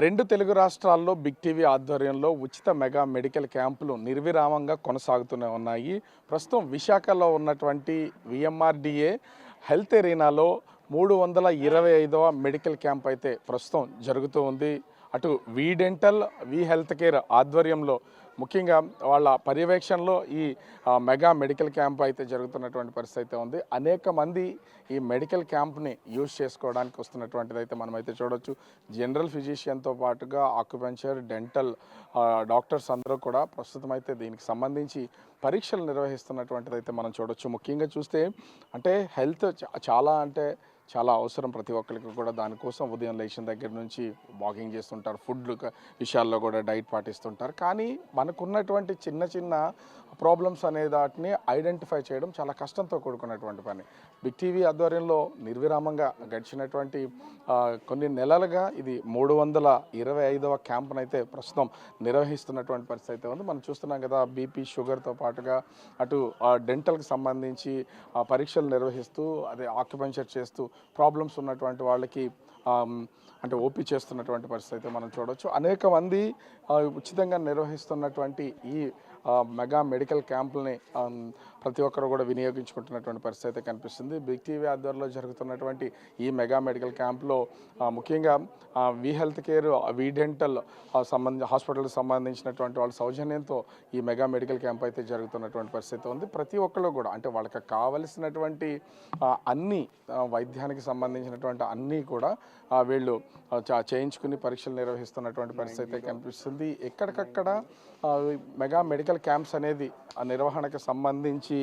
రెండు తెలుగు రాష్ట్రాల్లో big TV ఆధ్వర్యంలో ఉచిత మెగా మెడికల్ క్యాంపులు నిర్విరామంగా కొనసాగుతూనే ఉన్నాయి. ప్రస్తుతం విశాఖలో ఉన్నటువంటి విఎంఆర్డిఏ హెల్త్ ఎరీనాలో 325వ మెడికల్ క్యాంప్ అయితే ప్రస్తుతం జరుగుతూ ఉంది. అటు వి డెంటల్ వి హెల్త్ కేర్ ఆధ్వర్యంలో ముఖ్యంగా వాళ్ళ పర్యవేక్షణలో ఈ మెగా మెడికల్ క్యాంప్ అయితే జరుగుతున్నటువంటి పరిస్థితి అయితే ఉంది. అనేక మంది ఈ మెడికల్ క్యాంప్ని యూజ్ చేసుకోవడానికి వస్తున్నటువంటిది అయితే మనమైతే చూడొచ్చు. జనరల్ ఫిజిషియన్తో పాటుగా ఆక్యుపెంచర్ డెంటల్ డాక్టర్స్ అందరూ కూడా ప్రస్తుతం అయితే దీనికి సంబంధించి పరీక్షలు నిర్వహిస్తున్నటువంటిది అయితే మనం చూడొచ్చు. ముఖ్యంగా చూస్తే అంటే హెల్త్ చాలా అవసరం ప్రతి ఒక్కరికి కూడా. దానికోసం ఉదయం లేచిన దగ్గర నుంచి వాకింగ్ చేస్తుంటారు, ఫుడ్ విషయాల్లో కూడా డైట్ పాటిస్తుంటారు. కానీ మనకున్నటువంటి చిన్న చిన్న ప్రాబ్లమ్స్ అనే వాటిని ఐడెంటిఫై చేయడం చాలా కష్టంతో కూడుకున్నటువంటి పని. బిగ్ టీవీ ఆధ్వర్యంలో నిర్విరామంగా గడిచినటువంటి కొన్ని నెలలుగా ఇది 325వ క్యాంప్నైతే ప్రస్తుతం నిర్వహిస్తున్నటువంటి పరిస్థితి అయితే ఉంది. మనం చూస్తున్నాం కదా, బీపీ షుగర్తో పాటుగా అటు డెంటల్కి సంబంధించి పరీక్షలు నిర్వహిస్తూ అదే ఆక్యుపెంచర్ చేస్తూ ప్రాబ్లమ్స్ ఉన్నటువంటి వాళ్ళకి అంటే ఓపీ చేస్తున్నటువంటి పరిస్థితి అయితే మనం చూడవచ్చు. అనేక మంది ఉచితంగా నిర్వహిస్తున్నటువంటి ఈ మెగా మెడికల్ క్యాంపుల్ని ప్రతి ఒక్కరు కూడా వినియోగించుకుంటున్నటువంటి పరిస్థితి అయితే కనిపిస్తుంది. బిగ్ టీవీ ఆధ్వర్యంలో జరుగుతున్నటువంటి ఈ మెగా మెడికల్ క్యాంప్లో ముఖ్యంగా వి హెల్త్ కేర్ వి డెంటల్ హాస్పిటల్కి సంబంధించినటువంటి వాళ్ళ సౌజన్యంతో ఈ మెగా మెడికల్ క్యాంప్ అయితే జరుగుతున్నటువంటి పరిస్థితి ఉంది. ప్రతి ఒక్కళ్ళు కూడా అంటే వాళ్ళకి కావలసినటువంటి అన్ని వైద్యానికి సంబంధించినటువంటి అన్నీ కూడా వీళ్ళు చేయించుకుని పరీక్షలు నిర్వహిస్తున్నటువంటి పరిస్థితి అయితే కనిపిస్తుంది. ఎక్కడికక్కడ మెగా మెడికల్ క్యాంప్స్ అనేది నిర్వహణకు సంబంధించి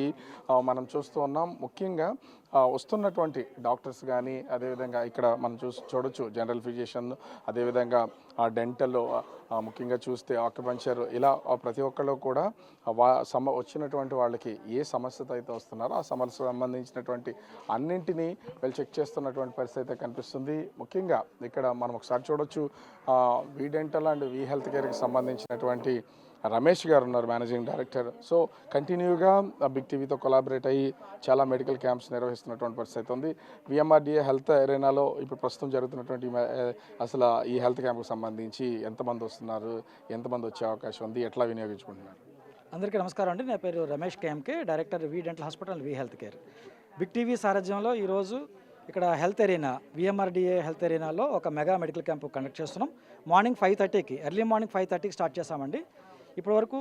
మనం చూస్తూ ఉన్నాం. ముఖ్యంగా వస్తున్నటువంటి డాక్టర్స్ కానీ అదేవిధంగా ఇక్కడ మనం చూడొచ్చు జనరల్ ఫిజిషియన్, అదేవిధంగా డెంటల్, ముఖ్యంగా చూస్తే ఆక్యుపెంచర్, ఇలా ప్రతి ఒక్కళ్ళు కూడా వచ్చినటువంటి వాళ్ళకి ఏ సమస్యతో అయితే వస్తున్నారో ఆ సమస్యకు సంబంధించినటువంటి అన్నింటినీ వీళ్ళు చెక్ చేస్తున్నటువంటి పరిస్థితి అయితే కనిపిస్తుంది. ముఖ్యంగా ఇక్కడ మనం ఒకసారి చూడొచ్చు, వి డెంటల్ అండ్ వి హెల్త్ కేర్కి సంబంధించినటువంటి రమేష్ గారు ఉన్నారు, మేనేజింగ్ డైరెక్టర్. సో కంటిన్యూగా బిగ్ టీవీతో కొలాబరేట్ అయ్యి చాలా మెడికల్ క్యాంప్స్ నిర్వహిస్తున్నటువంటి పరిస్థితి ఉంది. విఎంఆర్డిఏ హెల్త్ ఎరీనాలో ఇప్పుడు ప్రస్తుతం జరుగుతున్నటువంటి అసలు ఈ హెల్త్ క్యాంప్కి సంబంధించి ఎంతమంది వస్తున్నారు, ఎంతమంది వచ్చే అవకాశం ఉంది, ఎట్లా వినియోగించుకుంటున్నారు? అందరికీ నమస్కారం అండి. నా పేరు రమేష్ కేఎంకే, డైరెక్టర్ వి డెంటల్ హాస్పిటల్ వి హెల్త్ కేర్. బిగ్ టీవీ సారథ్యంలో ఈరోజు ఇక్కడ హెల్త్ ఎరీనా విఎంఆర్డిఏ హెల్త్ ఎరీనాలో ఒక మెగా మెడికల్ క్యాంప్ కండక్ట్ చేస్తున్నాం. మార్నింగ్ 5:30కి ఎర్లీ మార్నింగ్ 5:30కి స్టార్ట్ చేశామండి. ఇప్పటివరకు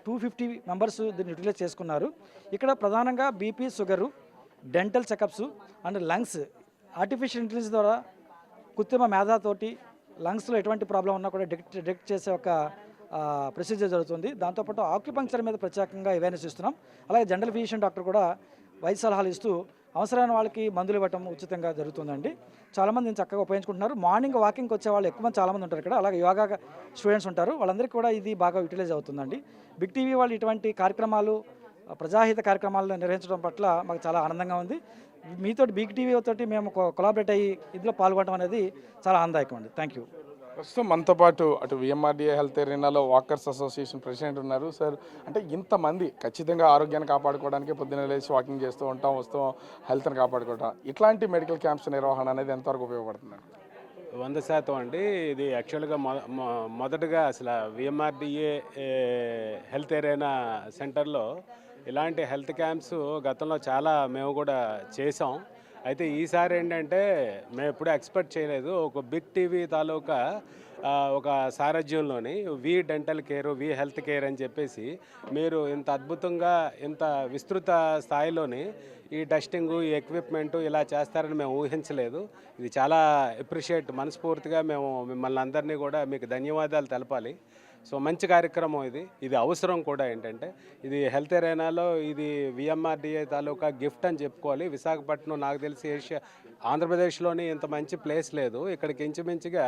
250 మెంబర్స్ దీన్ని యూటిలైజ్ చేసుకున్నారు. ఇక్కడ ప్రధానంగా BP, sugar, dental checkups and lungs artificial intelligence ద్వారా కృత్రిమ మేధాతోటి లంగ్స్లో ఎటువంటి ప్రాబ్లం ఉన్నా కూడా డిటెక్ట్ చేసే ఒక ప్రొసీజర్ జరుగుతుంది. దాంతోపాటు ఆక్యుపంక్చర్ మీద ప్రత్యేకంగా అవేర్నెస్ ఇస్తున్నాం. అలాగే జనరల్ ఫిజిషియన్ డాక్టర్ కూడా వైద్య సలహాలు ఇస్తూ అవసరమైన వాళ్ళకి మందులు ఇవ్వటం ఉచితంగా జరుగుతుందండి. చాలామంది దీన్ని చక్కగా ఉపయోగించుకుంటున్నారు. మార్నింగ్ వాకింగ్కి వచ్చే వాళ్ళు ఎక్కువ మంది చాలామంది ఉంటారు ఇక్కడ. అలాగే యోగా స్టూడెంట్స్ ఉంటారు, వాళ్ళందరికీ కూడా ఇది బాగా యూటిలైజ్ అవుతుందండి. బిగ్ టీవీ వాళ్ళు ఇటువంటి కార్యక్రమాలు, ప్రజాహిత కార్యక్రమాలను నిర్వహించడం పట్ల మాకు చాలా ఆనందంగా ఉంది. మీతో బిగ్ టీవీ తోటి మేము కొలాబరేట్ అయ్యి ఇందులో పాల్గొనడం అనేది చాలా ఆనందదాయకం అండి. Thank you. ప్రస్తుతం మనతో పాటు అటు విఎంఆర్డిఏ హెల్త్ ఎరీనాలో వాకర్స్ అసోసియేషన్ ప్రెసిడెంట్ ఉన్నారు. సార్, అంటే ఇంతమంది ఖచ్చితంగా ఆరోగ్యాన్ని కాపాడుకోవడానికి పొద్దున్న లేచి వాకింగ్ చేస్తూ ఉంటాం, వస్తాం, హెల్త్ని కాపాడుకోవటం, ఇట్లాంటి మెడికల్ క్యాంప్స్ నిర్వహణ అనేది ఎంతవరకు ఉపయోగపడుతుంది? 100% అండి. ఇది యాక్చువల్గా మొదటగా అసలు విఎంఆర్డిఏ హెల్త్ ఎరీనా సెంటర్లో ఇలాంటి హెల్త్ క్యాంప్స్ గతంలో చాలా మేము కూడా చేసాం. అయితే ఈసారి ఏంటంటే మేము ఎప్పుడూ ఎక్స్పెక్ట్ చేయలేదు. ఒక బిగ్ టీవీ తాలూకా ఒక సారథ్యంలోని వి డెంటల్ కేర్, వి హెల్త్ కేర్ అని చెప్పేసి మీరు ఇంత అద్భుతంగా ఇంత విస్తృత స్థాయిలోని ఈ టెస్టింగు, ఈ ఎక్విప్మెంటు ఇలా చేస్తారని మేము ఊహించలేదు. ఇది చాలా అప్రిషియేట్, మనస్ఫూర్తిగా మేము మిమ్మల్ని అందరినీ కూడా మీకు ధన్యవాదాలు తెలపాలి. సో మంచి కార్యక్రమం ఇది అవసరం కూడా. ఏంటంటే ఇది హెల్త్ ఎరీనాలో ఇది విఎంఆర్డిఏ తాలూకా గిఫ్ట్ అని చెప్పుకోవాలి. విశాఖపట్నం నాకు తెలిసి ఆంధ్రప్రదేశ్లోని ఇంత మంచి ప్లేస్ లేదు. ఇక్కడికి ఇంచుమించుగా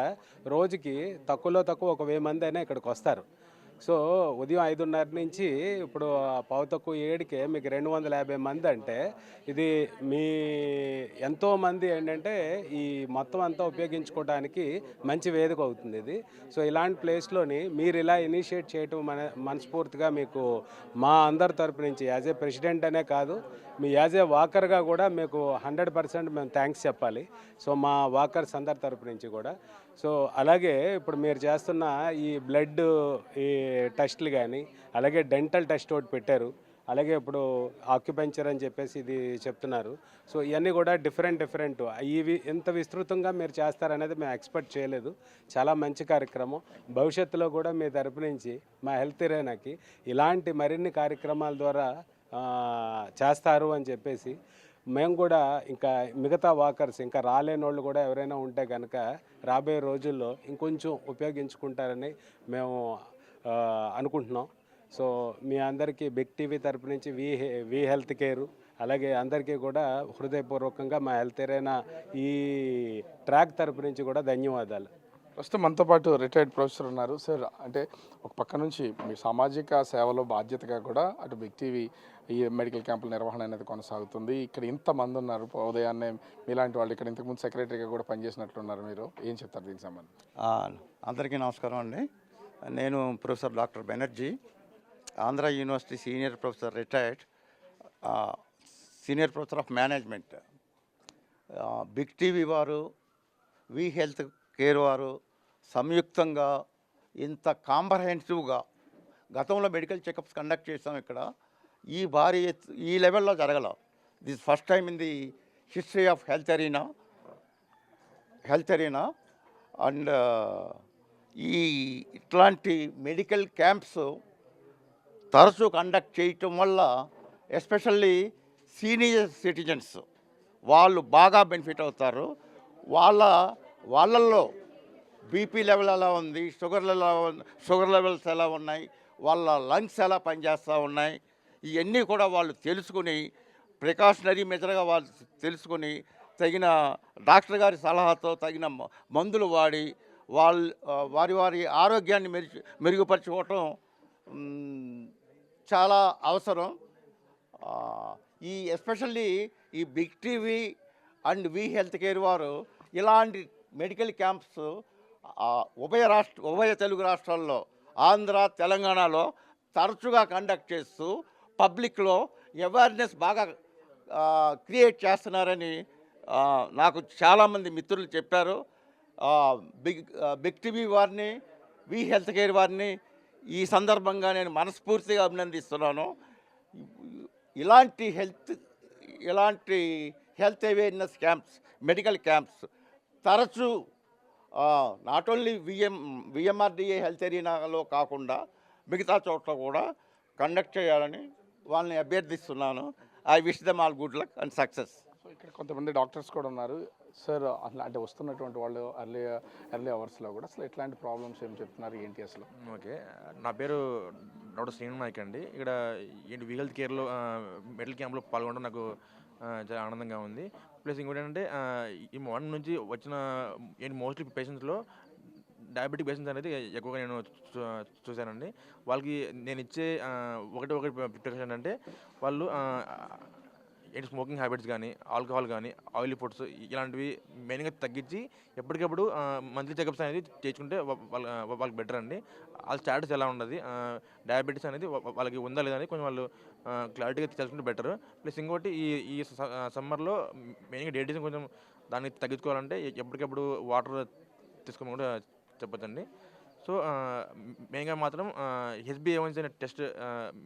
రోజుకి తక్కువలో తక్కువ 1000 మంది అయినా ఇక్కడికి వస్తారు. సో ఉదయం 5:30 నుంచి ఇప్పుడు 6:45కే మీకు 250 మంది అంటే ఇది మీ ఎంతోమంది ఏంటంటే ఈ మొత్తం అంతా ఉపయోగించుకోవడానికి మంచి వేదిక అవుతుంది ఇది. సో ఇలాంటి ప్లేస్లోని మీరు ఇలా ఇనిషియేట్ చేయటం మనస్ఫూర్తిగా మీకు మా అందరి తరపు నుంచి యాజ్ ఏ ప్రెసిడెంట్ అనే కాదు, మీ యాజ్ ఏ వాకర్గా కూడా మీకు 100% మేము థ్యాంక్స్ చెప్పాలి. సో మా వాకర్స్ అందరి తరపు నుంచి కూడా సో అలాగే ఇప్పుడు మీరు చేస్తున్న ఈ బ్లడ్ ఈ టెస్ట్లు కానీ, అలాగే డెంటల్ టెస్ట్ ఒకటి పెట్టారు, అలాగే ఇప్పుడు ఆక్యుపెంచర్ అని చెప్పేసి ఇది చెప్తున్నారు. సో ఇవన్నీ కూడా డిఫరెంట్ ఇవి ఇంత విస్తృతంగా మీరు చేస్తారనేది మేము ఎక్స్పెక్ట్ చేయలేదు. చాలా మంచి కార్యక్రమం. భవిష్యత్తులో కూడా మీ తరపు నుంచి మా హెల్త్ ఇరేనాకి ఇలాంటి మరిన్ని కార్యక్రమాల ద్వారా చేస్తారు అని చెప్పేసి మేము కూడా ఇంకా మిగతా వాకర్స్ ఇంకా రాలేని వాళ్ళు కూడా ఎవరైనా ఉంటే కనుక రాబోయే రోజుల్లో ఇంకొంచెం ఉపయోగించుకుంటారని మేము అనుకుంటున్నాం. సో మీ అందరికీ బిగ్ టీవీ తరపు నుంచి వి హెల్త్ కేర్ అలాగే అందరికీ కూడా హృదయపూర్వకంగా మా హెల్త్ ఏరైనా ఈ ట్రాక్ తరపు నుంచి కూడా ధన్యవాదాలు. ప్రస్తుతం మనతో పాటు రిటైర్డ్ ప్రొఫెసర్ ఉన్నారు. సార్, అంటే ఒక పక్క నుంచి మీ సామాజిక సేవలో బాధ్యతగా కూడా అటు బిగ్ టీవీ ఈ మెడికల్ క్యాంపుల నిర్వహణ అనేది కొనసాగుతుంది. ఇక్కడ ఇంతమంది ఉన్నారు, ఉదయాన్నే మీలాంటి వాళ్ళు ఇక్కడ ఇంతకుముందు సెక్రటరీగా కూడా పనిచేసినట్లున్నారు. మీరు ఏం చెప్తారు దీనికి సంబంధించి? అందరికీ నమస్కారం అండి. నేను professor doctor Banerjee, Andhra University senior professor retired, senior professor of management. Big TV వారు, వి హెల్త్ కేర్ వారు సంయుక్తంగా ఇంత కాంప్రహెన్సివ్గా గతంలో మెడికల్ చెకప్స్ కండక్ట్ చేస్తాం. ఇక్కడ ఈ లెవెల్లో జరగల. This first time in the history of health arena. And ఇట్లాంటి మెడికల్ క్యాంప్స్ తరచూ కండక్ట్ చేయటం వల్ల ఎస్పెషల్లీ సీనియర్ సిటిజన్స్ వాళ్ళు బాగా బెనిఫిట్ అవుతారు. వాళ్ళల్లో బీపీ లెవెల్ ఎలా ఉంది, షుగర్ లెవెల్స్ ఎలా ఉన్నాయి, వాళ్ళ లంగ్స్ ఎలా పనిచేస్తూ ఉన్నాయి, ఇవన్నీ కూడా వాళ్ళు తెలుసుకుని ప్రికాషనరీ మెజర్గా వాళ్ళు తెలుసుకుని తగిన డాక్టర్ గారి సలహాతో తగిన మందులు వాడి వారి ఆరోగ్యాన్ని మెరుగుపరచుకోవటం చాలా అవసరం. ఎస్పెషల్లీ ఈ Big TV and V health care వారు ఇలాంటి మెడికల్ క్యాంప్స్ ఉభయ తెలుగు రాష్ట్రాల్లో ఆంధ్ర తెలంగాణలో తరచుగా కండక్ట్ చేస్తూ పబ్లిక్లో అవేర్నెస్ బాగా క్రియేట్ చేస్తున్నారని నాకు చాలామంది మిత్రులు చెప్పారు. బిగ్ టీవీ వారిని, వి హెల్త్ కేర్ వారిని ఈ సందర్భంగా నేను మనస్ఫూర్తిగా అభినందిస్తున్నాను. ఇలాంటి health awareness camps, medical camps తరచూ నాట్ ఓన్లీ విఎంఆర్డిఏ హెల్త్ ఎరీనాలో కాకుండా మిగతా చోట్ల కూడా కండక్ట్ చేయాలని వాళ్ళని అభ్యర్థిస్తున్నాను. I wish them all good luck and success. So ఇక్కడ కొంతమంది డాక్టర్స్ కూడా ఉన్నారు. సార్, అట్లా అంటే వస్తున్నటువంటి వాళ్ళు ఎర్లీ అవర్స్లో కూడా అసలు ఎట్లాంటి ప్రాబ్లమ్స్ ఏం చెప్తున్నారు, ఏంటి అసలు? ఓకే, నా పేరు డాక్టర్ శ్రీను నాయక్ అండి. ఇక్కడ ఏంటి వి హెల్త్ కేర్లో మెడికల్ క్యాంప్లో పాల్గొనడం నాకు చాలా ఆనందంగా ఉంది. ప్లస్ ఇంకోటి ఏంటంటే ఈ మార్నింగ్ నుంచి వచ్చిన మోస్ట్లీ పేషెంట్స్లో డయాబెటిక్ పేషెంట్స్ అనేది ఎక్కువగా నేను చూశానండి. వాళ్ళకి నేను ఇచ్చే ఒకటి ప్రిపరేషన్ అంటే వాళ్ళు స్మోకింగ్ హ్యాబిట్స్ కానీ, ఆల్కహాల్ కానీ, ఆయిలీ ఫుడ్స్ ఇలాంటివి మెయిన్గా తగ్గించి ఎప్పటికప్పుడు మంత్లీ చెకప్స్ అనేది చేయించుకుంటే వాళ్ళకి బెటర్ అండి. వాళ్ళ స్టాటస్ ఎలా ఉన్నది, డయాబెటీస్ అనేది వాళ్ళకి ఉందా లేదా అని కొంచెం వాళ్ళు క్లారిటీగా తెలుసుకుంటే బెటర్. ప్లస్ ఇంకోటి ఈ సమ్మర్లో మెయిన్గా డైజెషన్ కొంచెం దాన్ని తగ్గించుకోవాలంటే ఎప్పటికప్పుడు వాటర్ తీసుకోమని కూడా చెప్పొచ్చండి. సో మెయిన్గా మాత్రం హెచ్బిఏవన్సీ అనే టెస్ట్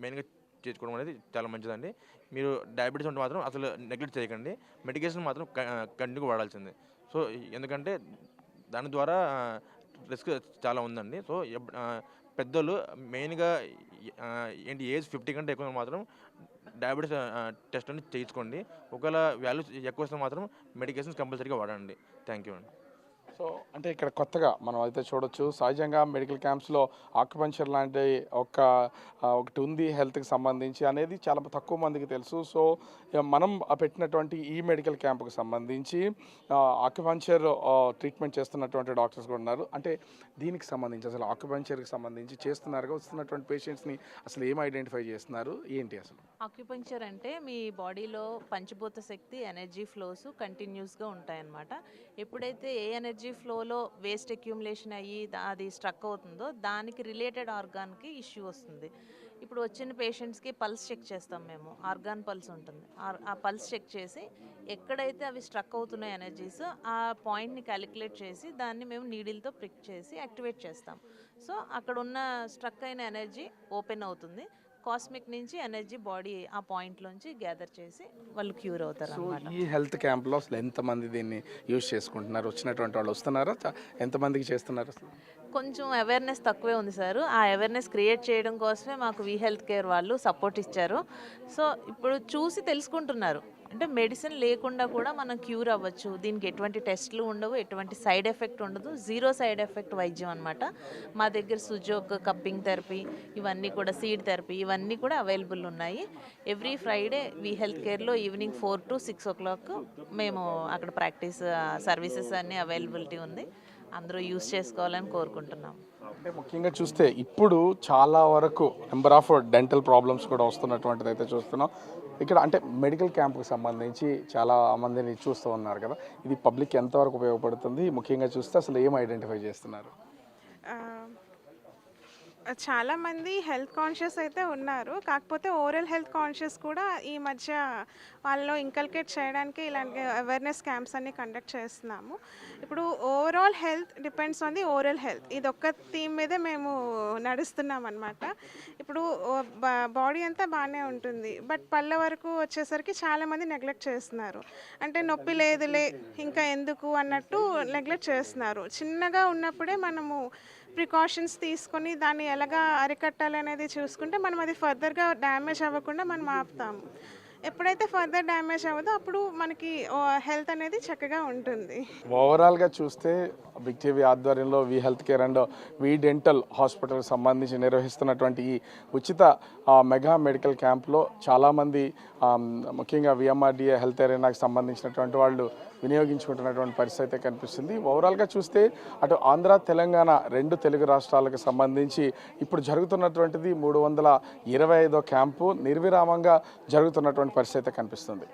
మెయిన్గా చేసుకోవడం అనేది చాలా మంచిదండి. మీరు డయాబెటీస్ ఉంటే మాత్రం అసలు నెగ్లెక్ట్ చేయకండి. మెడికేషన్ మాత్రం కంటిన్యూగా వాడాల్సిందే. సో ఎందుకంటే దాని ద్వారా రిస్క్ చాలా ఉందండి. సో పెద్దలు మెయిన్గా ఏజ్ 50 కంటే ఎక్కువ మాత్రం డయాబెటీస్ టెస్ట్ అనేది చేయించుకోండి. ఒకవేళ వాల్యూస్ ఎక్కువ వస్తే మాత్రం మెడికేషన్స్ కంపల్సరీగా వాడండి. థ్యాంక్ యూ అండి. సో అంటే ఇక్కడ కొత్తగా మనం అయితే చూడొచ్చు, సహజంగా మెడికల్ క్యాంప్స్లో ఆక్యుపంక్చర్ లాంటి ఒకటి ఉంది హెల్త్కి సంబంధించి అనేది చాలా తక్కువ మందికి తెలుసు. సో మనం పెట్టినటువంటి ఈ మెడికల్ క్యాంప్కి సంబంధించి ఆక్యుపంక్చర్ ట్రీట్మెంట్ చేస్తున్నటువంటి డాక్టర్స్ కూడా ఉన్నారు. అంటే దీనికి సంబంధించి అసలు ఆక్యుపంక్చర్కి సంబంధించి చేస్తున్నారుగా, వస్తున్నటువంటి పేషెంట్స్ని అసలు ఏం ఐడెంటిఫై చేస్తున్నారు, ఏంటి అసలు? ఆక్యుపంక్చర్ అంటే మీ బాడీలో పంచభూత శక్తి, ఎనర్జీ ఫ్లోస్ కంటిన్యూస్గా ఉంటాయన్నమాట. ఎప్పుడైతే ఏ ఎనర్జీ ఫ్లోలో వేస్ట్ అక్యూములేషన్ అయ్యి అది స్ట్రక్ అవుతుందో దానికి రిలేటెడ్ ఆర్గాన్కి ఇష్యూ వస్తుంది. ఇప్పుడు వచ్చిన పేషెంట్స్కి పల్స్ చెక్ చేస్తాం మేము, ఆర్గాన్ పల్స్ ఉంటుంది. ఆ పల్స్ చెక్ చేసి ఎక్కడైతే అవి స్ట్రక్ అవుతున్నాయి ఎనర్జీస్, ఆ పాయింట్ని క్యాలిక్యులేట్ చేసి దాన్ని మేము నీడిల్తో ప్రిక్ చేసి యాక్టివేట్ చేస్తాం. సో అక్కడ ఉన్న స్ట్రక్ అయిన ఎనర్జీ ఓపెన్ అవుతుంది. కాస్మిక్ నుంచి ఎనర్జీ బాడీ ఆ పాయింట్లోంచి గ్యాదర్ చేసి వాళ్ళు క్యూర్ అవుతారు సో అనమాట. ఈ హెల్త్ క్యాంప్లో అసలు ఎంతమంది దీన్ని యూజ్ చేసుకుంటున్నారు? వచ్చినటువంటి వాళ్ళు వస్తున్నారా? ఎంతమందికి చేస్తున్నారు అసలు? కొంచెం అవేర్నెస్ తక్కువే ఉంది సార్. ఆ అవేర్నెస్ క్రియేట్ చేయడం కోసమే మాకు వీ హెల్త్ కేర్ వాళ్ళు సపోర్ట్ ఇచ్చారు. సో ఇప్పుడు చూసి తెలుసుకుంటున్నారు, అంటే మెడిసిన్ లేకుండా కూడా మనం క్యూర్ అవ్వచ్చు, దీనికి ఎటువంటి టెస్ట్లు ఉండవు, ఎటువంటి సైడ్ ఎఫెక్ట్ ఉండదు, జీరో సైడ్ ఎఫెక్ట్ వైద్యం అనమాట. మా దగ్గర సుజోక్, కప్పింగ్ థెరపీ, ఇవన్నీ కూడా సీడ్ థెరపీ, ఇవన్నీ కూడా అవైలబుల్ ఉన్నాయి. ఎవ్రీ ఫ్రైడే వీ హెల్త్ కేర్లో ఈవినింగ్ 4 to 6 o'clock మేము అక్కడ ప్రాక్టీస్ సర్వీసెస్ అన్నీ అవైలబిలిటీ ఉంది. అందరూ యూస్ చేసుకోవాలని కోరుకుంటున్నాం. అంటే ముఖ్యంగా చూస్తే ఇప్పుడు చాలా వరకు నెంబర్ ఆఫ్ డెంటల్ ప్రాబ్లమ్స్ కూడా వస్తున్నటువంటిది అయితే చూస్తున్నాం. ఇక్కడ అంటే మెడికల్ క్యాంప్కి సంబంధించి చాలా మందిని చూస్తూ ఉన్నారు కదా, ఇది పబ్లిక్ ఎంతవరకు ఉపయోగపడుతుంది? ముఖ్యంగా చూస్తే అసలు ఏం ఐడెంటిఫై చేస్తున్నారు? చాలామంది హెల్త్ కాన్షియస్ అయితే ఉన్నారు, కాకపోతే ఓరల్ హెల్త్ కాన్షియస్ కూడా ఈ మధ్య వాళ్ళలో ఇంకల్కేట్ చేయడానికి ఇలాంటి అవేర్నెస్ క్యాంప్స్ అన్ని కండక్ట్ చేస్తున్నాము. ఇప్పుడు overall health depends on the oral health, ఇది ఒక్క థీమ్ మీదే మేము నడుస్తున్నాం అనమాట. ఇప్పుడు బాడీ అంతా బాగానే ఉంటుంది, బట్ పళ్ళ వరకు వచ్చేసరికి చాలామంది నెగ్లెక్ట్ చేస్తున్నారు. అంటే నొప్పి లేదులే ఇంకా ఎందుకు అన్నట్టు నెగ్లెక్ట్ చేస్తున్నారు. చిన్నగా ఉన్నప్పుడే మనము ప్రికాషన్స్ తీసుకొని దాన్ని ఎలాగా అరికట్టాలనేది చూసుకుంటే మనం అది ఫర్దర్గా డ్యామేజ్ అవ్వకుండా మనం ఆపుతాము. ఎప్పుడైతే ఫర్దర్ డ్యామేజ్ అవ్వదో అప్పుడు మనకి హెల్త్ అనేది చక్కగా ఉంటుంది. ఓవరాల్గా చూస్తే బిగ్ టీవీ ఆధ్వర్యంలో we health care and we dental hospital సంబంధించి నిర్వహిస్తున్నటువంటి ఈ ఉచిత మెగా మెడికల్ క్యాంప్లో చాలామంది ముఖ్యంగా విఎంఆర్డిఏ హెల్త్ ఏరియాకి సంబంధించినటువంటి వాళ్ళు వినియోగించుకుంటున్నటువంటి పరిస్థితి అయితే కనిపిస్తుంది. ఓవరాల్గా చూస్తే అటు ఆంధ్ర, తెలంగాణ రెండు తెలుగు రాష్ట్రాలకు సంబంధించి ఇప్పుడు జరుగుతున్నటువంటిది 325వ క్యాంపు నిర్విరామంగా జరుగుతున్నటువంటి పరిస్థితి అయితే కనిపిస్తుంది.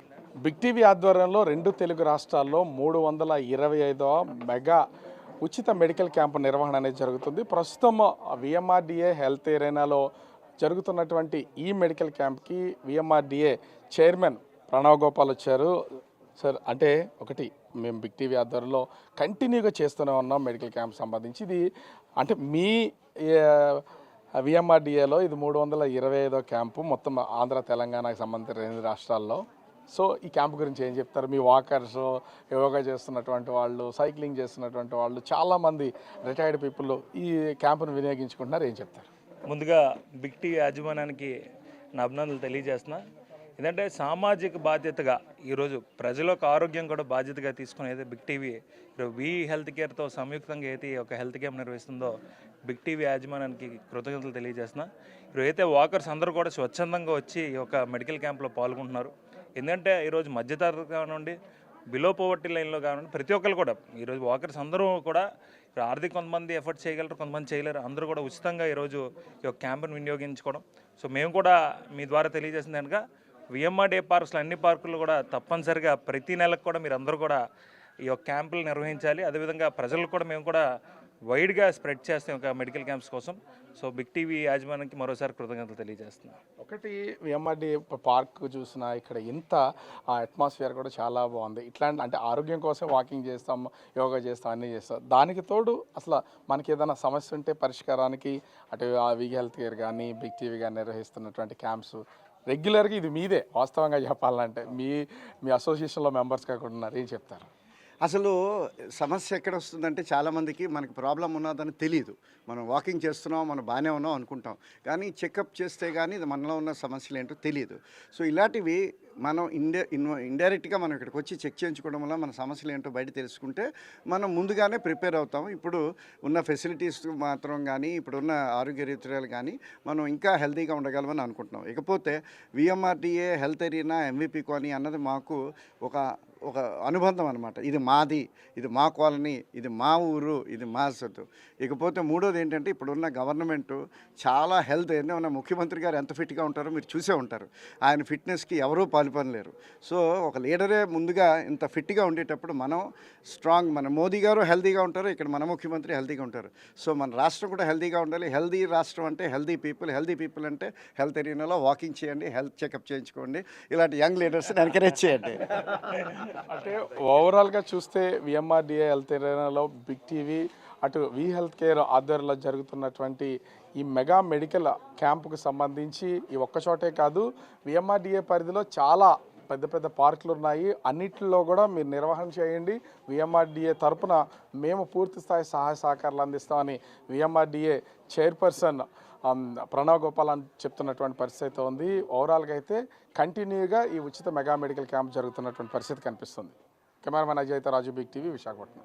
బిగ్ టీవీ ఆధ్వర్యంలో రెండు తెలుగు రాష్ట్రాల్లో 325వ మెగా ఉచిత మెడికల్ క్యాంపు నిర్వహణ అనేది జరుగుతుంది. ప్రస్తుతం విఎంఆర్డిఏ హెల్త్ ఏరియాలో జరుగుతున్నటువంటి ఈ మెడికల్ క్యాంప్కి విఎంఆర్డిఏ చైర్మన్ ప్రణవ్ గోపాల్ వచ్చారు. సార్, అంటే ఒకటి మేము బిగ్ టీవీ ఆధ్వర్యంలో కంటిన్యూగా చేస్తూనే ఉన్నాం మెడికల్ క్యాంప్ సంబంధించి. ఇది అంటే మీ విఎంఆర్డిఏలో ఇది 325వ క్యాంపు మొత్తం ఆంధ్ర, తెలంగాణకు సంబంధించిన 2 రాష్ట్రాల్లో. సో ఈ క్యాంప్ గురించి ఏం చెప్తారు? మీ వాకర్స్, యోగా చేస్తున్నటువంటి వాళ్ళు, సైక్లింగ్ చేస్తున్నటువంటి వాళ్ళు, చాలామంది రిటైర్డ్ పీపుల్ ఈ క్యాంపును వినియోగించుకుంటున్నారు, ఏం చెప్తారు? ముందుగా బిగ్ టీవీ యాజమాన్యానికి నా అభినందనలు తెలియజేస్తున్నా. ఎందుకంటే సామాజిక బాధ్యతగా ఈరోజు ప్రజలకు ఆరోగ్యం కూడా బాధ్యతగా తీసుకుని అయితే బిగ్ టీవీ వీ హెల్త్ కేర్తో సంయుక్తంగా అయితే ఒక హెల్త్ క్యాంప్ నిర్వహిస్తుందో బిగ్ టీవీ యాజమాన్యానికి కృతజ్ఞతలు తెలియజేస్తున్నా. ఇప్పుడు అయితే వాకర్స్ అందరూ కూడా స్వచ్ఛందంగా వచ్చి ఈ యొక్క మెడికల్ క్యాంప్లో పాల్గొంటున్నారు. ఎందుకంటే ఈరోజు మధ్యతరగతి కానివ్వండి, బిలో పోవర్టీ లైన్లో కానివ్వండి, ప్రతి ఒక్కరు కూడా ఈరోజు వాకర్స్ అందరూ కూడా ఆర్థిక కొంతమంది ఎఫర్ట్ చేయగలరు, కొంతమంది చేయలేరు, అందరూ కూడా ఉచితంగా ఈరోజు ఈ యొక్క క్యాంపును వినియోగించుకోవడం. సో మేము కూడా మీ ద్వారా తెలియజేసింది కనుక విఎంఆర్డిఏ పార్క్స్లో అన్ని పార్కులు కూడా తప్పనిసరిగా ప్రతి నెలకు కూడా మీరు అందరూ కూడా ఈ యొక్క క్యాంపులు నిర్వహించాలి. అదేవిధంగా ప్రజలకు కూడా మేము కూడా వైడ్గా స్ప్రెడ్ చేస్తాం ఒక మెడికల్ క్యాంప్స్ కోసం. సో బిగ్ టీవీ యాజమాన్యానికి మరోసారి కృతజ్ఞతలు తెలియజేస్తున్నాం. ఒకటి విఎంఆర్డిఏ పార్క్ చూసినా ఇక్కడ ఇంత అట్మాస్ఫియర్ కూడా చాలా బాగుంది. ఇట్లాంటి అంటే ఆరోగ్యం కోసం వాకింగ్ చేస్తాం, యోగా చేస్తాం, అన్నీ చేస్తాం. దానికి తోడు అసలు మనకి ఏదైనా సమస్య ఉంటే పరిష్కారానికి అటు వీ హెల్త్ కేర్ కానీ బిగ్ టీవీ కానీ నిర్వహిస్తున్నటువంటి క్యాంప్స్ రెగ్యులర్గా ఇది మీదే వాస్తవంగా చెప్పాలంటే మీ అసోసియేషన్లో మెంబర్స్గా కూడా ఉన్నారు, ఏం చెప్తారు? అసలు సమస్య ఎక్కడ వస్తుందంటే చాలామందికి మనకి ప్రాబ్లం ఉన్నదని తెలియదు. మనం వాకింగ్ చేస్తున్నాం, మనం బాగానే ఉన్నాం అనుకుంటాం, కానీ చెకప్ చేస్తే కానీ మనలో ఉన్న సమస్యలు ఏంటో తెలియదు. సో ఇలాంటివి మనం ఇండైరెక్ట్గా మనం ఇక్కడికి వచ్చి చెక్ చేయించుకోవడం వల్ల మన సమస్యలు ఏంటో బయట తెలుసుకుంటే మనం ముందుగానే ప్రిపేర్ అవుతాము. ఇప్పుడు ఉన్న ఫెసిలిటీస్ మాత్రం కానీ, ఇప్పుడున్న ఆరోగ్య రీత్యాలు కానీ మనం ఇంకా హెల్తీగా ఉండగలమని అనుకుంటున్నాం. ఇకపోతే VMRDA health area MVP colony అన్నది మాకు ఒక ఒక అనుబంధం అనమాట. ఇది మాది, ఇది మా కాలనీ, ఇది మా ఊరు, ఇది మా సొత్తు. ఇకపోతే మూడోది ఏంటంటే ఇప్పుడున్న గవర్నమెంటు చాలా హెల్త్ మన ముఖ్యమంత్రి గారు ఎంత ఫిట్గా ఉంటారో మీరు చూసే ఉంటారు. ఆయన ఫిట్నెస్కి ఎవరూ పాల్పనలేరు. సో ఒక లీడరే ముందుగా ఇంత ఫిట్గా ఉండేటప్పుడు మనం స్ట్రాంగ్, మన మోదీ గారు హెల్తీగా ఉంటారు, ఇక్కడ మన ముఖ్యమంత్రి హెల్తీగా ఉంటారు. సో మన రాష్ట్రం కూడా హెల్తీగా ఉండాలి. హెల్తీ రాష్ట్రం అంటే హెల్తీ పీపుల్ అంటే హెల్త్ ఏరియాలో వాకింగ్ చేయండి, హెల్త్ చెకప్ చేయించుకోండి, ఇలాంటి యంగ్ లీడర్స్ని ఎంకరేజ్ చేయండి. అంటే ఓవరాల్గా చూస్తే విఎంఆర్డిఏ హెల్త్ ఏరియాలో బిగ్ టీవీ అటు వి హెల్త్ కేర్ ఆధ్వర్యంలో జరుగుతున్నటువంటి ఈ మెగా మెడికల్ క్యాంపుకు సంబంధించి ఈ ఒక్కచోటే కాదు, విఎంఆర్డిఏ పరిధిలో చాలా పెద్ద పెద్ద పార్కులు ఉన్నాయి. అన్నిటిలో కూడా మీరు నిర్వహణ చేయండి. విఎంఆర్డిఏ తరపున మేము పూర్తి స్థాయి సహాయ సహకారాలు అందిస్తామని విఎంఆర్డిఏ చైర్పర్సన్ ప్రణవ్ గోపాల్ అని చెప్తున్నటువంటి పరిస్థితి అయితే ఉంది. ఓవరాల్గా అయితే కంటిన్యూగా ఈ ఉచిత మెగా మెడికల్ క్యాంప్ జరుగుతున్నటువంటి పరిస్థితి కనిపిస్తుంది. కెమెరామెన్ అజయ్ రాజు, బిగ్ టీవీ, విశాఖపట్నం.